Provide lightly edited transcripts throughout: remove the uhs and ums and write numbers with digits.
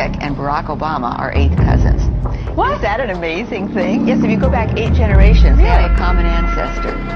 Dick and Barack Obama are eighth cousins. What? Is that an amazing thing? Yes, if you go back 8 generations, they have a common ancestor.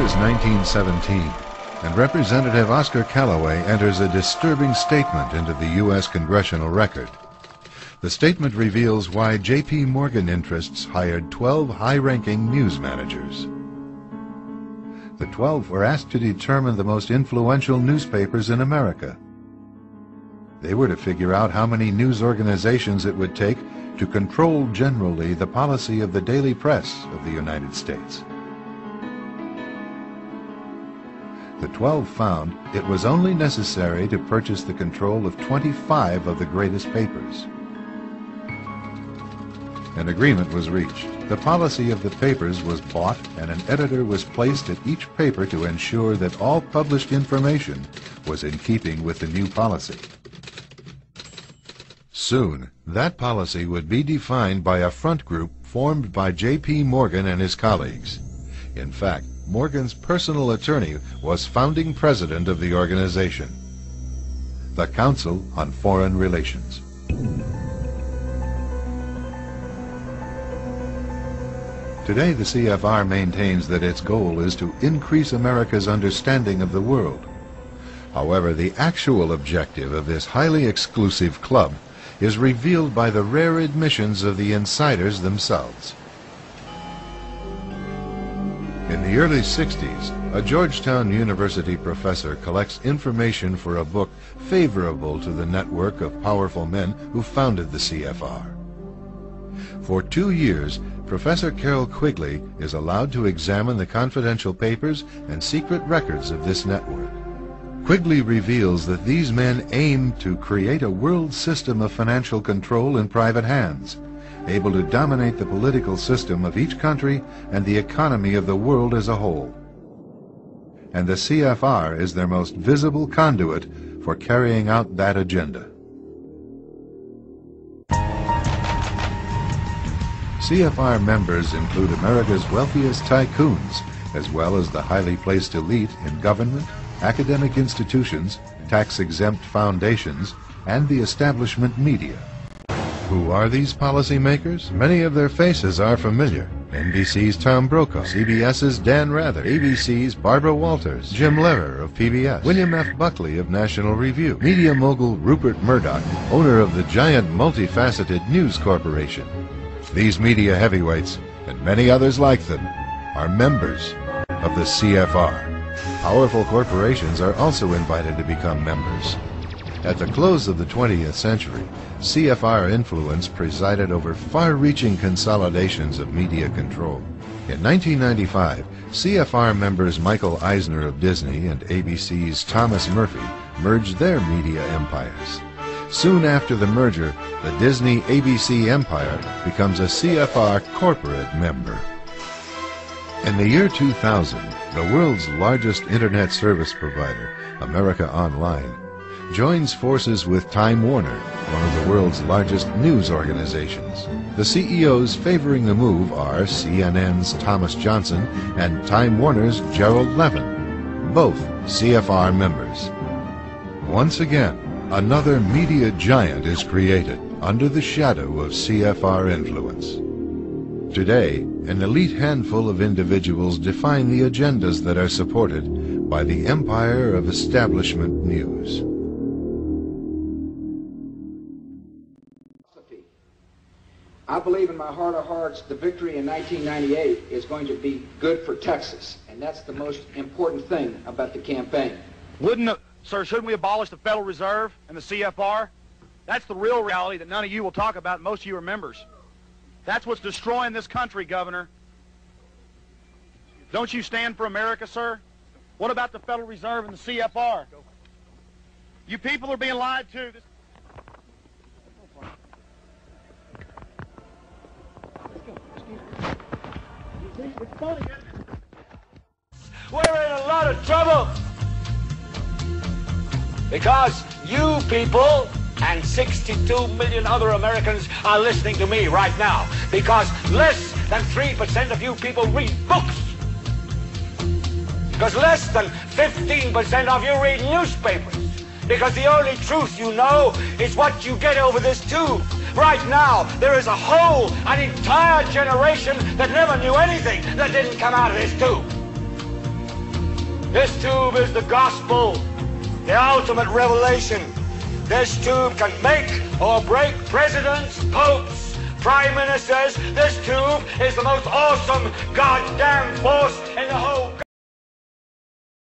is 1917, and Representative Oscar Callaway enters a disturbing statement into the U.S. Congressional Record. The statement reveals why J.P. Morgan interests hired 12 high-ranking news managers. The 12 were asked to determine the most influential newspapers in America. They were to figure out how many news organizations it would take to control generally the policy of the daily press of the United States. The 12 found it was only necessary to purchase the control of 25 of the greatest papers. An agreement was reached. The policy of the papers was bought, and an editor was placed at each paper to ensure that all published information was in keeping with the new policy. Soon, that policy would be defined by a front group formed by J.P. Morgan and his colleagues. In fact, Morgan's personal attorney was founding president of the organization, the Council on Foreign Relations. Today, the CFR maintains that its goal is to increase America's understanding of the world. However, the actual objective of this highly exclusive club is revealed by the rare admissions of the insiders themselves. In the early 60s, a Georgetown University professor collects information for a book favorable to the network of powerful men who founded the CFR. For 2 years, Professor Carroll Quigley is allowed to examine the confidential papers and secret records of this network. Quigley reveals that these men aim to create a world system of financial control in private hands, able to dominate the political system of each country and the economy of the world as a whole. And the CFR is their most visible conduit for carrying out that agenda. CFR members include America's wealthiest tycoons, as well as the highly placed elite in government, academic institutions, tax-exempt foundations, and the establishment media. Who are these policymakers? Many of their faces are familiar. NBC's Tom Brokaw, CBS's Dan Rather, ABC's Barbara Walters, Jim Lehrer of PBS, William F. Buckley of National Review, media mogul Rupert Murdoch, owner of the giant multifaceted News Corporation. These media heavyweights, and many others like them, are members of the CFR. Powerful corporations are also invited to become members. At the close of the 20th century, CFR influence presided over far-reaching consolidations of media control. In 1995, CFR members Michael Eisner of Disney and ABC's Thomas Murphy merged their media empires. Soon after the merger, the Disney-ABC empire becomes a CFR corporate member. In the year 2000, the world's largest internet service provider, America Online, joins forces with Time Warner, one of the world's largest news organizations. The CEOs favoring the move are CNN's Thomas Johnson and Time Warner's Gerald Levin, both CFR members. Once again, another media giant is created under the shadow of CFR influence. Today, an elite handful of individuals define the agendas that are supported by the empire of establishment news. I believe in my heart of hearts the victory in 1998 is going to be good for Texas, and that's the most important thing about the campaign. Sir, shouldn't we abolish the Federal Reserve and the CFR? That's the real reality that none of you will talk about, most of you are members. That's what's destroying this country, Governor. Don't you stand for America, sir? What about the Federal Reserve and the CFR? You people are being lied to. We're in a lot of trouble because you people and 62 million other Americans are listening to me right now, because less than 3% of you people read books, because less than 15% of you read newspapers, because the only truth you know is what you get over this tube. Right now, there is an entire generation that never knew anything that didn't come out of this tube. This tube is the gospel, the ultimate revelation. This tube can make or break presidents, popes, prime ministers. This tube is the most awesome goddamn force in the whole